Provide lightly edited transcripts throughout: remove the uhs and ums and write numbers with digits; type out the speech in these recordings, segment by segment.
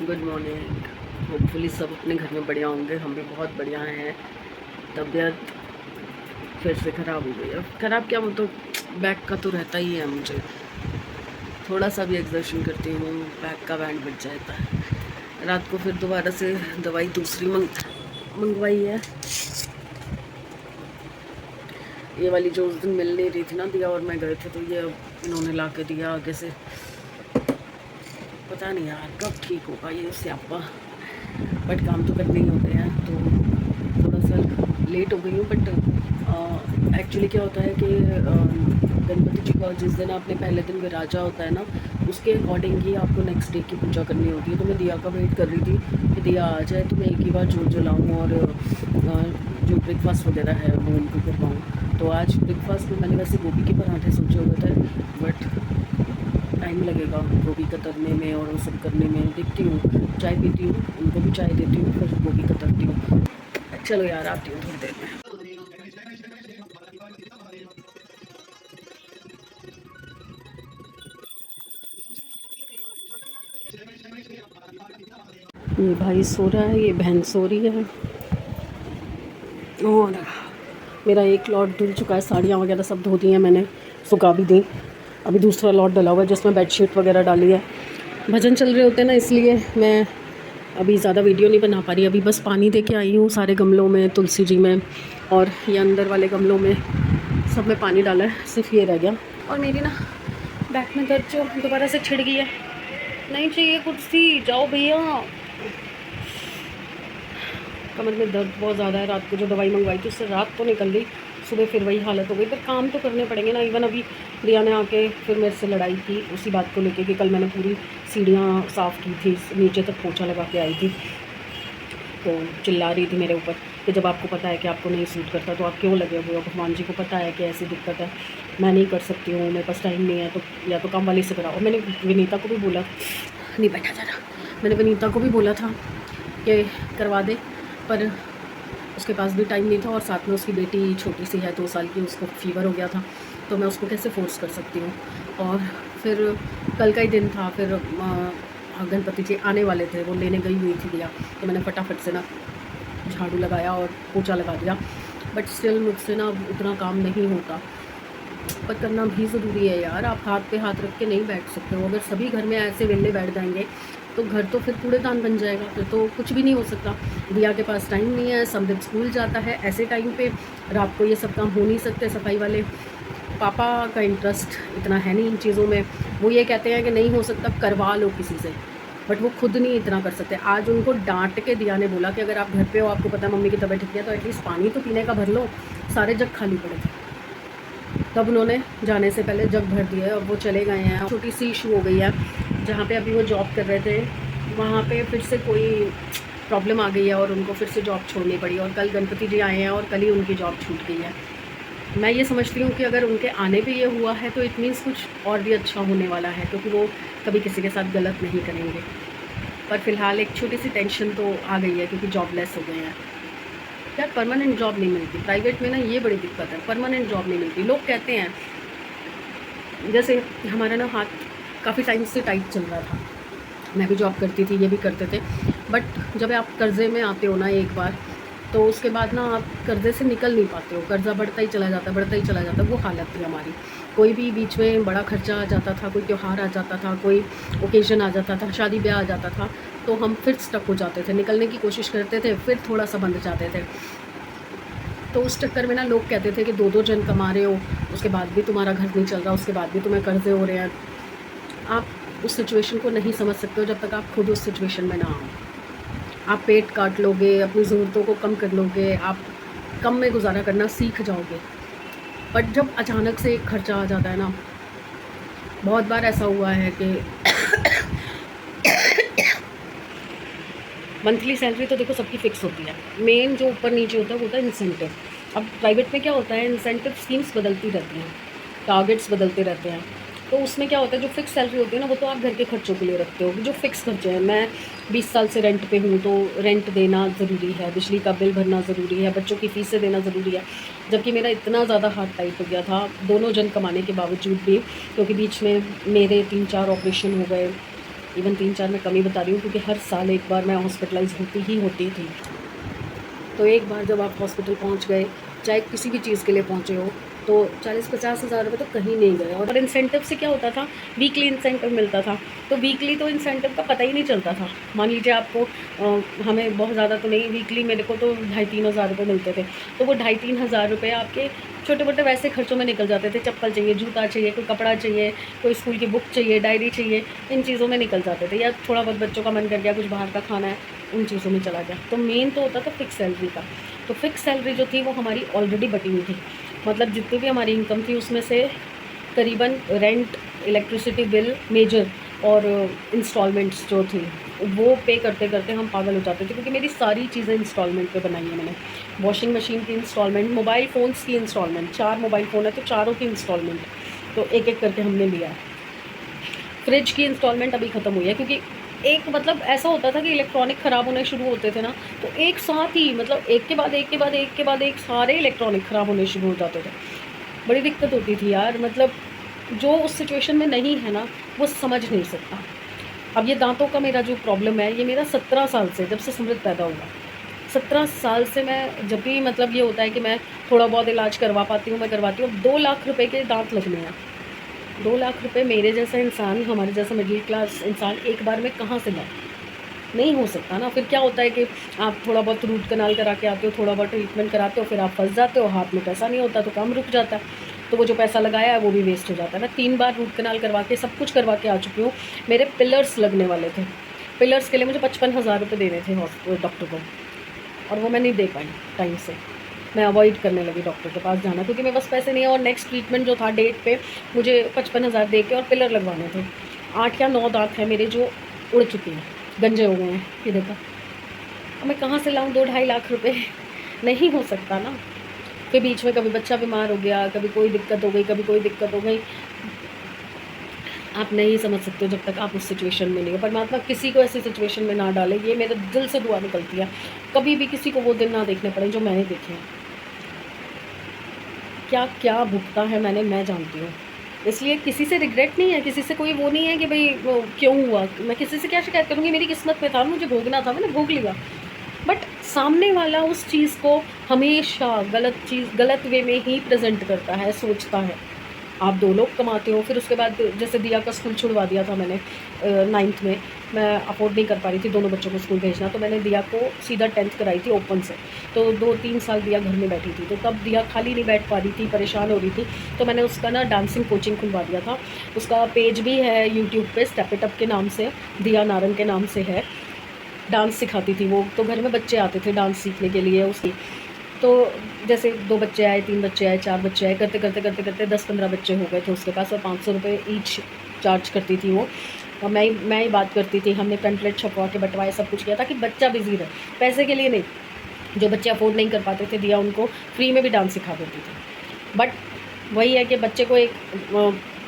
Good morning. Hopefully सब अपने घर में बढ़िया होंगे, हम भी बहुत बढ़िया हैं। तबीयत फिर से ख़राब हो गई। अब ख़राब क्या, वो तो बैक का तो रहता ही है मुझे। थोड़ा सा भी एग्जर्शन करती हूँ बैक का बैंड बच जाता है। रात को फिर दोबारा से दवाई दूसरी मंगवाई है। ये वाली जो उस दिन मिल नहीं रही थी ना, दिया और मैं गए थे, तो ये अब इन्होंने ला के दिया आगे से। पता नहीं यार कब ठीक होगा ये स्यापा, बट काम तो करने ही होते हैं। तो थोड़ा सा लेट हो गई हूँ, बट एक्चुअली क्या होता है कि गणपति जी का जिस दिन आपने पहले दिन विराजा होता है ना, उसके अकॉर्डिंग ही आपको नेक्स्ट डे की पूजा करनी होती है। तो मैं दिया का वेट कर रही थी कि दिया आ जाए तो मैं एक ही बार जोत जलाऊँ और जो ब्रेकफास्ट वगैरह है वो उनको करवाऊँ। तो आज ब्रेकफास्ट में मैंने वैसे गोभी के पराठे सोचे हुए थे, बट टाइम लगेगा गोभी कतरने में और वो सब करने में। देखती हूँ, चाय पीती हूँ, उनको भी चाय देती हूँ, फिर गोभी कतरती हूँ। चलो यार, आती हूँ थोड़ी देर में। ये भाई सो रहा है, ये बहन सो रही है, और मेरा एक लॉट धुल चुका है। साड़ियाँ वगैरह सब धो दी हैं मैंने, सुखा भी दी। अभी दूसरा लॉट डला हुआ है जिसमें बेडशीट वगैरह डाली है। भजन चल रहे होते हैं ना, इसलिए मैं अभी ज़्यादा वीडियो नहीं बना पा रही। अभी बस पानी दे के आई हूँ सारे गमलों में, तुलसी जी में और ये अंदर वाले गमलों में, सब में पानी डाला है, सिर्फ ये रह गया। और मेरी ना बैक में दर्द जो दोबारा से छिड़ गई है। नहीं चाहिए कुर्सी, जाओ भैया। कमर में दर्द बहुत ज़्यादा है। रात को जो दवाई मंगवाई थी उससे रात तो निकल गई, सुबह फिर वही हालत हो गई। पर काम तो करने पड़ेंगे ना। इवन अभी रिया ने आके फिर मेरे से लड़ाई की उसी बात को लेके कि कल मैंने पूरी सीढ़ियाँ साफ़ की थी, नीचे तक पोछा लगा के आई थी। तो चिल्ला रही थी मेरे ऊपर कि जब आपको पता है कि आपको नहीं सूट करता तो आप क्यों लगे हुए हो। भगवान जी को पता है कि ऐसी दिक्कत है, मैं नहीं कर सकती हूँ, मेरे पास टाइम नहीं है, तो या तो काम वाली से कराओ। मैंने विनीता को भी बोला, नहीं बैठा जा रहा, मैंने विनीता को भी बोला था कि करवा दे, पर उसके पास भी टाइम नहीं था। और साथ में उसकी बेटी छोटी सी है, 2 साल की, उसको फीवर हो गया था, तो मैं उसको कैसे फोर्स कर सकती हूँ। और फिर कल का ही दिन था, फिर गणपति जी आने वाले थे, वो लेने गई हुई थी दिया, तो मैंने फटाफट से ना झाड़ू लगाया और पोछा लगा दिया। बट स्टिल मुझसे ना उतना काम नहीं होता, पर करना भी ज़रूरी है यार। आप हाथ पे हाथ रख के नहीं बैठ सकते हो। अगर सभी घर में ऐसे वेले बैठ जाएंगे तो घर तो फिर कूड़ेदान बन जाएगा, फिर तो कुछ भी नहीं हो सकता। दिया के पास टाइम नहीं है, समदित स्कूल जाता है, ऐसे टाइम पे रात को ये सब काम हो नहीं सकते। सफाई वाले पापा का इंटरेस्ट इतना है नहीं इन चीज़ों में, वो ये कहते हैं कि नहीं हो सकता, करवा लो किसी से, बट वो खुद नहीं इतना कर सकते। आज उनको डांट के दिया ने बोला कि अगर आप घर पे हो, आपको पता है मम्मी की तबीयत ठीक है, तो एटलीस्ट पानी तो पीने का भर लो। सारे जग खाली पड़े थे, तब उन्होंने जाने से पहले जग भर दिया। अब वो चले गए हैं। छोटी सी इशू हो गई है, जहाँ पे अभी वो जॉब कर रहे थे वहाँ पे फिर से कोई प्रॉब्लम आ गई है और उनको फिर से जॉब छोड़नी पड़ी। और कल गणपति जी आए हैं और कल ही उनकी जॉब छूट गई है। मैं ये समझती हूँ कि अगर उनके आने पे ये हुआ है तो इट मीन्स कुछ और भी अच्छा होने वाला है, क्योंकि वो कभी किसी के साथ गलत नहीं करेंगे। पर फ़िलहाल एक छोटी सी टेंशन तो आ गई है, क्योंकि जॉबलेस हो गए हैं यार। परमानेंट जॉब नहीं मिलती प्राइवेट में ना, ये बड़ी दिक्कत है, परमानेंट जॉब नहीं मिलती। लोग कहते हैं, जैसे हमारा ना हाथ काफ़ी टाइम से टाइट चल रहा था, मैं भी जॉब करती थी, ये भी करते थे, बट जब आप कर्ज़े में आते हो ना एक बार, तो उसके बाद ना आप कर्ज़े से निकल नहीं पाते हो। कर्ज़ा बढ़ता ही चला जाता है, बढ़ता ही चला जाता है। वो हालत थी हमारी। कोई भी बीच में बड़ा खर्चा आ जाता था, कोई त्यौहार आ जाता था, कोई ओकेज़न आ जाता था, शादी ब्याह आ जाता था, तो हम फिर स्टक हो जाते थे। निकलने की कोशिश करते थे, फिर थोड़ा सा बंध जाते थे। तो उस चक्कर में ना लोग कहते थे कि 2-2 जन कमा रहे हो, उसके बाद भी तुम्हारा घर नहीं चल रहा, उसके बाद भी तुम्हें कर्ज़े हो रहे हैं। आप उस सिचुएशन को नहीं समझ सकते हो जब तक आप खुद उस सिचुएशन में ना आओ। आप पेट काट लोगे, अपनी ज़रूरतों को कम कर लोगे, आप कम में गुजारा करना सीख जाओगे। बट जब अचानक से एक खर्चा आ जाता है ना, बहुत बार ऐसा हुआ है कि मंथली सैलरी तो देखो सबकी फ़िक्स होती है, मेन जो ऊपर नीचे होता है वो होता है इंसेंटिव। अब प्राइवेट में क्या होता है, इंसेंटिव स्कीम्स बदलती रहती हैं, टारगेट्स बदलते रहते हैं। तो उसमें क्या होता है, जो फिक्स सैलरी होती है ना, वो तो आप घर के खर्चों के लिए रखते हो। जो फिक्स खर्चे हैं, मैं 20 साल से रेंट पे हूँ, तो रेंट देना ज़रूरी है, बिजली का बिल भरना ज़रूरी है, बच्चों की फ़ीसें देना ज़रूरी है। जबकि मेरा इतना ज़्यादा हाथ टाइट हो गया था, दोनों जन कमाने के बावजूद भी, क्योंकि बीच में मेरे 3-4 ऑपरेशन हो गए, इवन 3-4 मैं कम ही बता रही हूँ, क्योंकि हर साल एक बार मैं हॉस्पिटलाइज होती ही होती थी। तो एक बार जब आप हॉस्पिटल पहुंच गए, चाहे किसी भी चीज़ के लिए पहुंचे हो, तो 40-50 हज़ार रुपये तो कहीं नहीं गए। और इंसेंटिव से क्या होता था, वीकली इंसेंटिव मिलता था, तो वीकली तो इंसेंटिव का पता ही नहीं चलता था। मान लीजिए आपको हमें बहुत ज़्यादा तो नहीं, वीकली मेरे को तो 2,500-3 हज़ार रुपये मिलते थे, तो वो 2,500-3 हज़ार रुपये आपके छोटे मोटे वैसे खर्चों में निकल जाते थे। चप्पल चाहिए, जूता चाहिए, कोई कपड़ा चाहिए, कोई स्कूल की बुक चाहिए, डायरी चाहिए, इन चीज़ों में निकल जाते थे। या थोड़ा बहुत बच्चों का मन कर गया, कुछ बाहर का खाना है, उन चीज़ों में चला गया। तो मेन तो होता था फिक्स सैलरी का। तो फिक्स सैलरी जो थी वो हमारी ऑलरेडी बटी हुई थी, मतलब जितनी भी हमारी इनकम थी उसमें से करीबन रेंट, इलेक्ट्रिसिटी बिल मेजर और इंस्टॉलमेंट्स जो थी वो पे करते करते हम पागल हो जाते थे, क्योंकि मेरी सारी चीज़ें इंस्टॉलमेंट पे बनाई है मैंने। वॉशिंग मशीन की इंस्टॉलमेंट, मोबाइल फ़ोन्स की इंस्टॉलमेंट, 4 मोबाइल फ़ोन है तो चारों की इंस्टॉलमेंट, तो एक एक करके हमने लिया है। फ्रिज की इंस्टॉलमेंट अभी ख़त्म हुई है, क्योंकि एक मतलब ऐसा होता था कि इलेक्ट्रॉनिक ख़राब होने शुरू होते थे ना, तो एक साथ ही मतलब एक के बाद एक के बाद एक के बाद एक सारे इलेक्ट्रॉनिक ख़राब होने शुरू हो जाते थे। बड़ी दिक्कत होती थी यार, मतलब जो उस सिचुएशन में नहीं है ना वो समझ नहीं सकता। अब ये दांतों का मेरा जो प्रॉब्लम है, ये मेरा 17 साल से, जब से समृद्ध पैदा हुआ, 17 साल से मैं जब भी मतलब ये होता है कि मैं थोड़ा बहुत इलाज करवा पाती हूँ, मैं करवाती हूँ। 2 लाख रुपए के दांत लगने हैं। 2 लाख रुपए मेरे जैसा इंसान, हमारे जैसा मिडिल क्लास इंसान एक बार में कहाँ से लाए? नहीं हो सकता ना। फिर क्या होता है कि आप थोड़ा बहुत रूट कनाल करा के आते हो, थोड़ा बहुत ट्रीटमेंट कराते हो, फिर आप फंस जाते हो, हाथ में पैसा नहीं होता तो काम रुक जाता है, तो वो जो पैसा लगाया है वो भी वेस्ट हो जाता है। मैं 3 बार रूट कनाल करवा के सब कुछ करवा के आ चुकी हूँ। मेरे पिलर्स लगने वाले थे, पिलर्स के लिए मुझे 55 हज़ार रुपये देने थे डॉक्टर को, और वो मैं नहीं दे पाई टाइम से। मैं अवॉइड करने लगी डॉक्टर के पास जाना, क्योंकि मेरे पास पैसे नहीं है। और नेक्स्ट ट्रीटमेंट जो था डेट पे, मुझे 55 हज़ार दे के और पिलर लगवाने थे। 8 या 9 दांत हैं मेरे जो उड़ चुके हैं, गंजे हो गए हैं, ये देखो। अब मैं कहाँ से लाऊँ 2-2.5 लाख रुपए? नहीं हो सकता ना। फिर बीच में कभी बच्चा बीमार हो गया, कभी कोई दिक्कत हो गई, कभी कोई दिक्कत हो गई। आप नहीं समझ सकते हो जब तक आप उस सिचुएशन में नहीं हो। परमात्मा किसी को ऐसी सिचुएशन में ना डाले, ये मेरे दिल से दुआ निकलती है। कभी भी किसी को वो दिन ना देखने पड़े जो मैंने देखे हैं। क्या क्या भुगता है मैंने, मैं जानती हूँ। इसलिए किसी से रिग्रेट नहीं है, किसी से कोई वो नहीं है कि भाई वो क्यों हुआ। मैं किसी से क्या शिकायत करूँगी, मेरी किस्मत में था, मुझे भोगना था, मैंने भोग लिया। बट सामने वाला उस चीज़ को हमेशा गलत वे में ही प्रेजेंट करता है, सोचता है। आप 2 लोग कमाते हो, फिर उसके बाद जैसे दिया का स्कूल छुड़वा दिया था मैंने 9th में। मैं अफोर्ड नहीं कर पा रही थी दोनों बच्चों को स्कूल भेजना, तो मैंने दिया को सीधा 10th कराई थी ओपन से। तो 2-3 साल दिया घर में बैठी थी, तो तब दिया खाली नहीं बैठ पा रही थी, परेशान हो रही थी। तो मैंने उसका ना डांसिंग कोचिंग खुलवा दिया था। उसका पेज भी है यूट्यूब पे, स्टेप इट अप के नाम से, दिया नारंग के नाम से है। डांस सिखाती थी वो, तो घर में बच्चे आते थे डांस सीखने के लिए उसकी। तो जैसे 2 बच्चे आए, 3 बच्चे आए, 4 बच्चे आए, करते करते करते करते 10-15 बच्चे हो गए थे उसके पास, और 500 रुपये ईच चार्ज करती थी वो। और मैं ही बात करती थी, हमने पेम्पलेट छपवा के बंटवाए, सब कुछ किया ताकि बच्चा बिजी रहे, पैसे के लिए नहीं। जो बच्चे अफोर्ड नहीं कर पाते थे, दिया उनको फ्री में भी डांस सिखा देती थी। बट वही है कि बच्चे को एक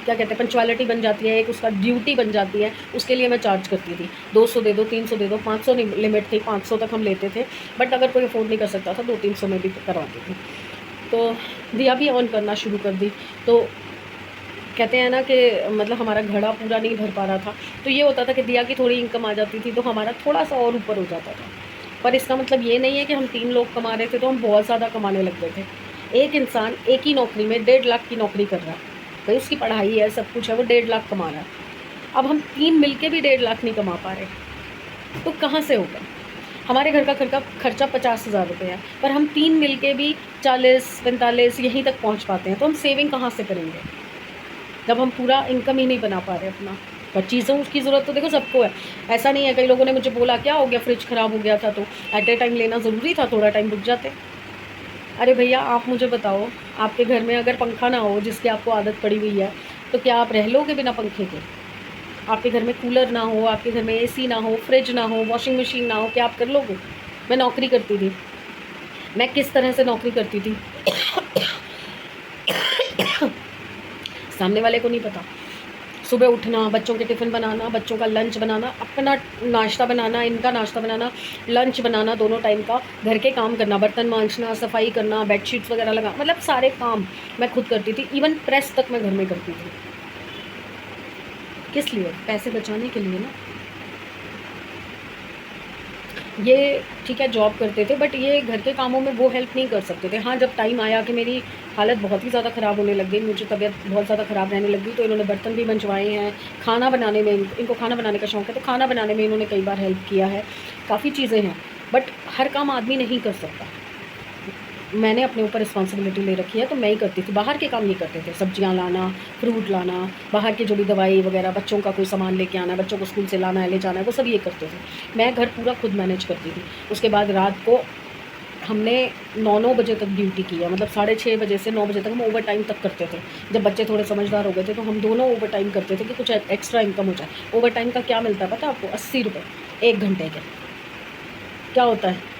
क्या कहते हैं, पंक्चुअलिटी बन जाती है, एक उसका ड्यूटी बन जाती है, उसके लिए मैं चार्ज करती थी। 200 दे दो, 300 दे दो, 500 नहीं लिमिट थी, 500 तक हम लेते थे। बट अगर कोई अफोर्ड नहीं कर सकता था 200-300 में भी करवाती थी। तो दिया भी ऑन करना शुरू कर दी। तो कहते हैं ना कि मतलब हमारा घड़ा पूरा नहीं भर पा रहा था, तो ये होता था कि दिया की थोड़ी इनकम आ जाती थी तो हमारा थोड़ा सा और ऊपर हो जाता था। पर इसका मतलब ये नहीं है कि हम 3 लोग कमा रहे थे तो हम बहुत ज़्यादा कमाने लग गए थे। एक इंसान एक ही नौकरी में 1.5 लाख की नौकरी कर रहा है, भाई उसकी पढ़ाई है, सब कुछ है, वो 1.5 लाख कमा रहा है। अब हम 3 मिलके भी 1.5 लाख नहीं कमा पा रहे, तो कहाँ से होगा? हमारे घर का खर्चा 50 हज़ार रुपये है, पर हम 3 मिलके भी 40-45 यहीं तक पहुँच पाते हैं, तो हम सेविंग कहाँ से करेंगे जब हम पूरा इनकम ही नहीं बना पा रहे अपना? पर चीज़ों की ज़रूरत तो देखो सबको है। ऐसा नहीं है, कई लोगों ने मुझे बोला क्या हो गया, फ्रिज ख़राब हो गया था तो एट ए टाइम लेना ज़रूरी था, थोड़ा टाइम रुक जाते। अरे भैया आप मुझे बताओ, आपके घर में अगर पंखा ना हो जिसकी आपको आदत पड़ी हुई है, तो क्या आप रह लोगे बिना पंखे के? आपके घर में कूलर ना हो, आपके घर में एसी ना हो, फ्रिज ना हो, वॉशिंग मशीन ना हो, क्या आप कर लोगे? मैं नौकरी करती थी, मैं किस तरह से नौकरी करती थी सामने वाले को नहीं पता। सुबह उठना, बच्चों के टिफ़िन बनाना, बच्चों का लंच बनाना, अपना नाश्ता बनाना, इनका नाश्ता बनाना, लंच बनाना, दोनों टाइम का, घर के काम करना, बर्तन मांजना, सफाई करना, बेडशीट्स वगैरह लगा, मतलब सारे काम मैं खुद करती थी। इवन प्रेस तक मैं घर में करती थी। किस लिए? पैसे बचाने के लिए ना। ये ठीक है जॉब करते थे, बट ये घर के कामों में वो हेल्प नहीं कर सकते थे। हाँ, जब टाइम आया कि मेरी हालत बहुत ही ज़्यादा ख़राब होने लग गई, मुझे तबीयत बहुत ज़्यादा ख़राब रहने लगी, तो इन्होंने बर्तन भी मंजवाए हैं, खाना बनाने में इनको खाना बनाने का शौक़ है, तो खाना बनाने में इन्होंने कई बार हेल्प किया है। काफ़ी चीज़ें हैं, बट हर काम आदमी नहीं कर सकता। मैंने अपने ऊपर रिस्पॉन्सिबिलिटी ले रखी है, तो मैं ही करती थी। बाहर के काम ये करते थे, सब्जियां लाना, फ्रूट लाना, बाहर की जो भी दवाई वगैरह, बच्चों का कोई सामान लेके आना है, बच्चों को स्कूल से लाना है, ले जाना है, वो सब ये करते थे। मैं घर पूरा खुद मैनेज करती थी। उसके बाद रात को हमने 9 बजे तक ड्यूटी की है, मतलब 6:30 बजे से 9 बजे तक हम ओवर टाइम तक करते थे। जब बच्चे थोड़े समझदार हो गए थे, तो हम दोनों ओवर टाइम करते थे कि कुछ एक्स्ट्रा इनकम हो जाए। ओवर टाइम का क्या मिलता है पता है आपको? 80 रुपये 1 घंटे के। क्या होता है?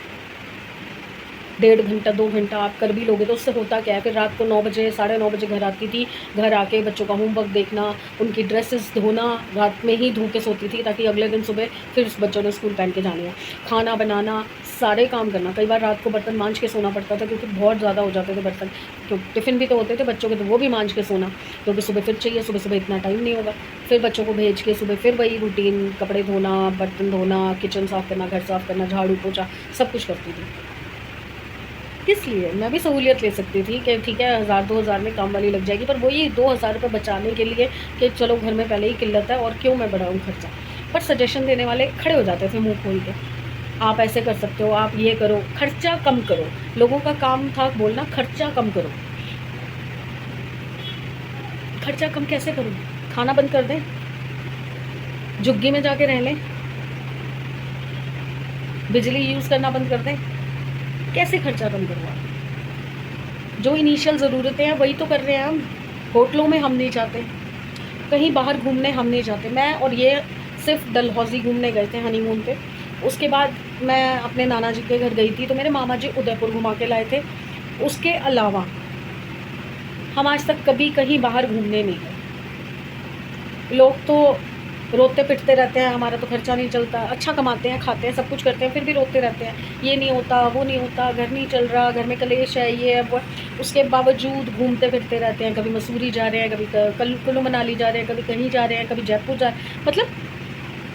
1.5 घंटा 2 घंटा आप कर भी लोगे तो उससे होता क्या है? फिर रात को 9 बजे 9:30 बजे घर आती थी। घर आके बच्चों का होमवर्क देखना, उनकी ड्रेसेस धोना, रात में ही धो के सोती थी ताकि अगले दिन सुबह फिर उस बच्चों ने स्कूल पहन के जानी है। खाना बनाना, सारे काम करना। कई बार रात को बर्तन मांज के सोना पड़ता था क्योंकि बहुत ज़्यादा हो जाते थे बर्तन। तो टिफ़िन भी तो होते थे बच्चों के, तो वो भी मांज के सोना, क्योंकि सुबह फिर चाहिए, सुबह इतना टाइम नहीं होगा। फिर बच्चों को भेज के सुबह फिर वही रूटीन, कपड़े धोना, बर्तन धोना, किचन साफ़ करना, घर साफ़ करना, झाड़ू पोछा सब कुछ करती थी। इसलिए मैं भी सहूलियत ले सकती थी कि ठीक है 1000-2000 में काम वाली लग जाएगी, पर वही 2000 रुपये बचाने के लिए कि चलो घर में पहले ही किल्लत है और क्यों मैं बढ़ाऊँ खर्चा। पर सजेशन देने वाले खड़े हो जाते थे मुँह खोल के, आप ऐसे कर सकते हो, आप ये करो, खर्चा कम करो। लोगों का काम था बोलना खर्चा कम करो। खर्चा कम कैसे करूँ? खाना बंद कर दें, झुग्गी में जाके रह लें, बिजली यूज़ करना बंद कर दें, कैसे खर्चा कम करूँ? जो इनिशियल ज़रूरतें हैं वही तो कर रहे हैं हम। होटलों में हम नहीं जाते, कहीं बाहर घूमने हम नहीं जाते। मैं और ये सिर्फ डलहौज़ी घूमने गए थे हनीमून पे। उसके बाद मैं अपने नाना जी के घर गई थी, तो मेरे मामा जी उदयपुर घुमा के लाए थे। उसके अलावा हम आज तक कभी कहीं बाहर घूमने नहीं गए। लोग तो रोते पिटते रहते हैं, हमारा तो खर्चा नहीं चलता। अच्छा कमाते हैं, खाते हैं, सब कुछ करते हैं, फिर भी रोते रहते हैं, ये नहीं होता, वो नहीं होता, घर नहीं चल रहा, घर में कलेश है, ये है वो। उसके बावजूद घूमते फिरते रहते हैं, कभी मसूरी जा रहे हैं, कभी कुल्लू मनाली जा रहे हैं, कभी कहीं जा रहे हैं, कभी जयपुर जा रहे हैं। मतलब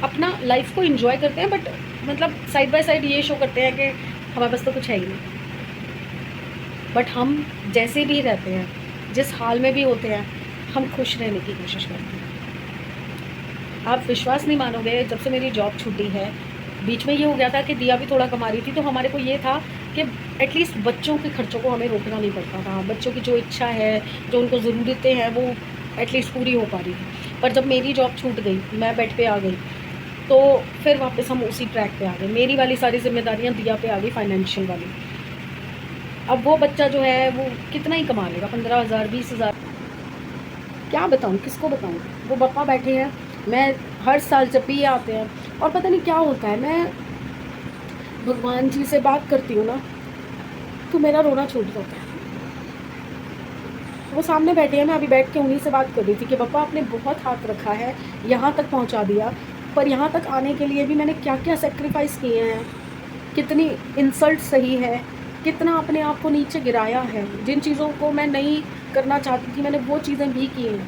अपना लाइफ को इंजॉय करते हैं, बट मतलब साइड बाय साइड ये शो करते हैं कि हमारे पास तो कुछ है ही नहीं। बट हम जैसे भी रहते हैं, जिस हाल में भी होते हैं, हम खुश रहने की कोशिश करते हैं। आप विश्वास नहीं मानोगे, जब से मेरी जॉब छूटी है, बीच में ये हो गया था कि दिया भी थोड़ा कमा रही थी, तो हमारे को ये था कि एटलीस्ट बच्चों के खर्चों को हमें रोकना नहीं पड़ता था। बच्चों की जो इच्छा है, जो उनको ज़रूरतें हैं, वो एटलीस्ट पूरी हो पा रही थी। पर जब मेरी जॉब छूट गई, मैं बेड पे आ गई, तो फिर वापस हम उसी ट्रैक पे आ गए। मेरी वाली सारी जिम्मेदारियाँ दिया पे आ गई, फाइनेंशियल वाली। अब वो बच्चा जो है वो कितना ही कमा लेगा, 15,000 20,000, क्या बताऊँ, किसको बताऊँ? वो पापा बैठे हैं, मैं हर साल जब भी ये आते हैं, और पता नहीं क्या होता है, मैं भगवान जी से बात करती हूँ ना, तो मेरा रोना छूट जाता है। वो सामने बैठे हैं, मैं अभी बैठ के उन्हीं से बात कर रही थी कि पापा आपने बहुत हाथ रखा है, यहाँ तक पहुँचा दिया, पर यहाँ तक आने के लिए भी मैंने क्या क्या सेक्रीफाइस किए हैं, कितनी इंसल्ट सही है, कितना अपने आप को नीचे गिराया है। जिन चीज़ों को मैं नहीं करना चाहती थी, मैंने वो चीज़ें भी की हैं।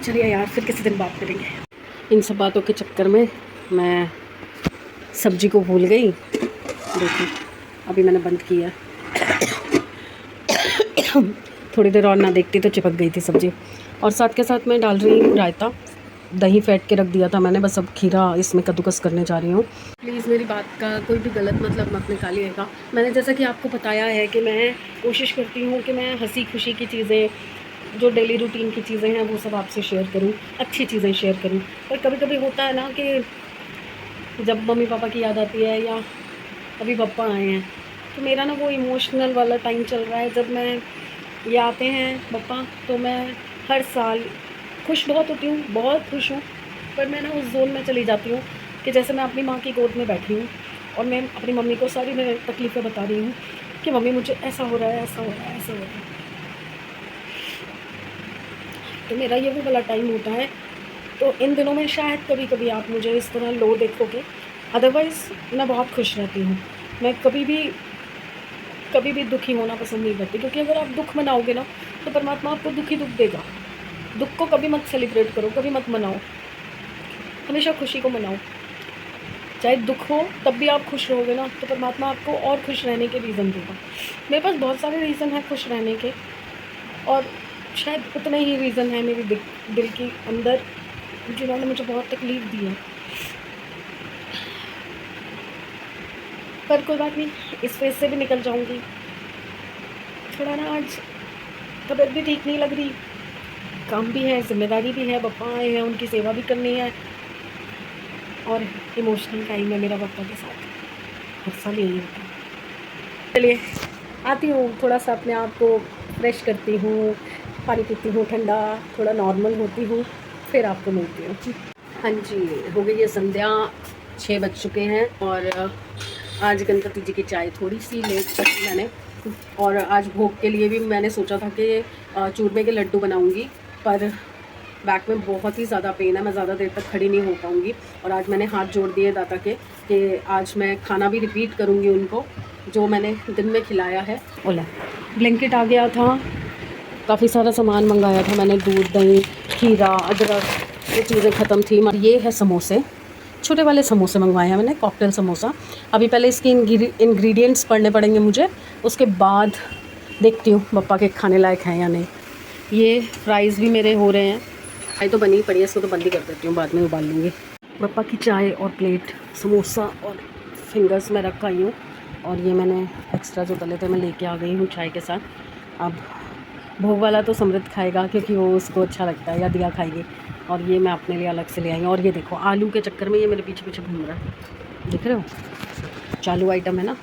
चलिए यार, फिर किसी दिन बात करेंगे। इन सब बातों के चक्कर में मैं सब्जी को भूल गई। देखिए अभी मैंने बंद किया। थोड़ी देर और ना देखती तो चिपक गई थी सब्जी। और साथ के साथ मैं डाल रही हूँ रायता, दही फेंट के रख दिया था मैंने, बस अब खीरा इसमें कद्दूकस करने जा रही हूँ। प्लीज़ मेरी बात का कोई भी गलत मतलब मत निकालिएगा। मैंने जैसा कि आपको बताया है कि मैं कोशिश करती हूँ कि मैं हंसी खुशी की चीज़ें, जो डेली रूटीन की चीज़ें हैं, वो सब आपसे शेयर करूं, अच्छी चीज़ें शेयर करूं। पर कभी कभी होता है ना कि जब मम्मी पापा की याद आती है, या अभी पापा आए हैं, तो मेरा ना वो इमोशनल वाला टाइम चल रहा है। जब मैं ये आते हैं पापा, तो मैं हर साल खुश बहुत होती हूँ, बहुत खुश हूँ, पर मैं ना उस जोन में चली जाती हूँ कि जैसे मैं अपनी माँ की गोद में बैठी हूँ और मैं अपनी मम्मी को सारी मेरी तकलीफ़ें बता रही हूँ कि मम्मी मुझे ऐसा हो रहा है, ऐसा हो रहा है, ऐसा हो रहा है। तो मेरा ये वो वाला टाइम होता है। तो इन दिनों में शायद कभी कभी आप मुझे इस तरह लो देखोगे, अदरवाइज़ मैं बहुत खुश रहती हूँ। मैं कभी भी दुखी होना पसंद नहीं करती, क्योंकि अगर आप दुख मनाओगे ना, तो परमात्मा आपको दुख ही दुख देगा। दुख को कभी मत सेलिब्रेट करो, कभी मत मनाओ। हमेशा खुशी को मनाओ, चाहे दुख हो तब भी आप खुश रहोगे ना, तो परमात्मा आपको और खुश रहने के रीज़न देगा। मेरे पास बहुत सारे रीज़न हैं खुश रहने के, और शायद उतने ही रीज़न हैं मेरे दिल के अंदर जिन्होंने मुझे बहुत तकलीफ़ दी है। पर कोई बात नहीं, इस फेज़ से भी निकल जाऊंगी। थोड़ा ना आज तबीयत भी ठीक नहीं लग रही, काम भी है, जिम्मेदारी भी है, पापा आए हैं, उनकी सेवा भी करनी है, और इमोशनल टाइम है मेरा पापा के साथ, हर साल यही होता है। चलिए आती हूँ, थोड़ा सा अपने आप को फ्रेश करती हूँ, पानी पीती हूँ ठंडा, थोड़ा नॉर्मल होती हूँ, फिर आपको मिलती हूँ। हाँ जी, हो गई है संध्या, 6 बज चुके हैं, और आज गणपति जी की चाय थोड़ी सी लेट कर मैंने, और आज भोग के लिए भी मैंने सोचा था कि चूरमे के लड्डू बनाऊंगी, पर बैक में बहुत ही ज़्यादा पेन है, मैं ज़्यादा देर तक खड़ी नहीं हो पाऊँगी, और आज मैंने हाथ जोड़ दिए दाता के कि आज मैं खाना भी रिपीट करूँगी उनको जो मैंने दिन में खिलाया है। ओला ब्लैंकेट आ गया था, काफ़ी सारा सामान मंगाया था मैंने, दूध, दही, खीरा, अदरक, ये चीज़ें ख़त्म थी। ये है समोसे, छोटे वाले समोसे मंगवाए हैं मैंने, कॉकटेल समोसा। अभी पहले इसके इंग्रेडिएंट्स पढ़ने पड़ेंगे मुझे, उसके बाद देखती हूँ पप्पा के खाने लायक हैं या नहीं। ये फ्राइज़ भी मेरे हो रहे हैं, चाय तो बनी पड़ी है, इसको तो बंद ही कर देती हूँ, बाद में उबाल लूँगी। पप्पा की चाय और प्लेट, समोसा और फिंगर्स मैं रख आई हूँ, और ये मैंने एक्स्ट्रा जो तले थे मैं लेके आ गई हूँ चाय के साथ। अब भोग वाला तो समृद्ध खाएगा क्योंकि वो उसको अच्छा लगता है, या दिया खाएगी, और ये मैं अपने लिए अलग से ले आई हूँ। और ये देखो आलू के चक्कर में ये मेरे पीछे पीछे घूम रहा है, देख रहे हो, चालू आइटम है ना।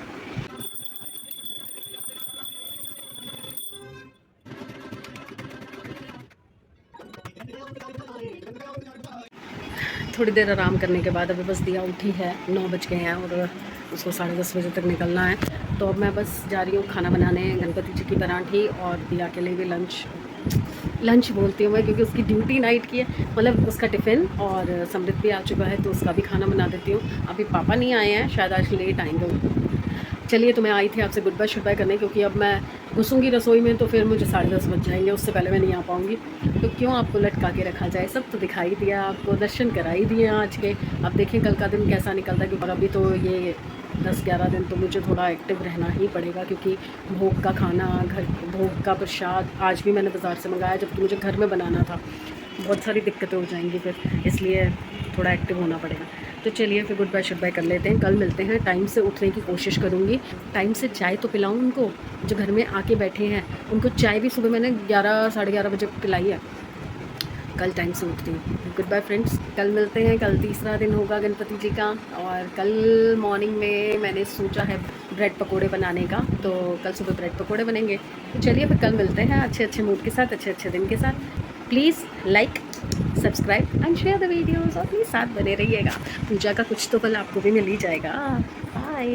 थोड़ी देर आराम करने के बाद अभी बस दिया उठी है, 9 बज गए हैं, और उसको 10:30 बजे तक निकलना है। तो अब मैं बस जा रही हूँ खाना बनाने, गणपति जी की पराठी, और दिया के लिए भी लंच बोलती हूँ मैं क्योंकि उसकी ड्यूटी नाइट की है, मतलब उसका टिफ़िन, और समृद्ध भी आ चुका है तो उसका भी खाना बना देती हूँ। अभी पापा नहीं आए हैं, शायद आज लेट आएंगे। चलिए, तो मैं आई थी आपसे गुड बाय करने, क्योंकि अब मैं घुसूँगी रसोई में तो फिर मुझे 10:30 बज जाएंगे, उससे पहले मैं नहीं आ पाऊँगी। तो क्यों आपको लटका के रखा जाए, सब तो दिखाई दिया आपको, दर्शन कराई दिए आज के। अब देखिए कल का दिन कैसा निकलता है, क्योंकि अभी तो ये 10-11 दिन तो मुझे थोड़ा एक्टिव रहना ही पड़ेगा, क्योंकि भोग का खाना, भोग का प्रसाद आज भी मैंने बाज़ार से मंगाया, जबकि मुझे घर में बनाना था। बहुत सारी दिक्कतें हो जाएंगी फिर, इसलिए थोड़ा एक्टिव होना पड़ेगा। तो चलिए फिर गुड बाय कर लेते हैं, कल मिलते हैं। टाइम से उठने की कोशिश करूँगी, टाइम से चाय तो पिलाऊँ उनको, जो घर में आके बैठे हैं उनको चाय भी सुबह मैंने 11 साढ़े 11 बजे पिलाई है। कल टाइम से उठती हूँ। गुड बाय फ्रेंड्स, कल मिलते हैं। कल तीसरा दिन होगा गणपति जी का, और कल मॉर्निंग में मैंने सोचा है ब्रेड पकोड़े बनाने का, तो कल सुबह ब्रेड पकोड़े बनेंगे। तो चलिए फिर कल मिलते हैं अच्छे मूड के साथ, अच्छे दिन के साथ। Please like, subscribe and share the videos, और प्लीज़ साथ बने रहिएगा। पूजा का कुछ तो फल आपको भी मिल ही जाएगा। बाय।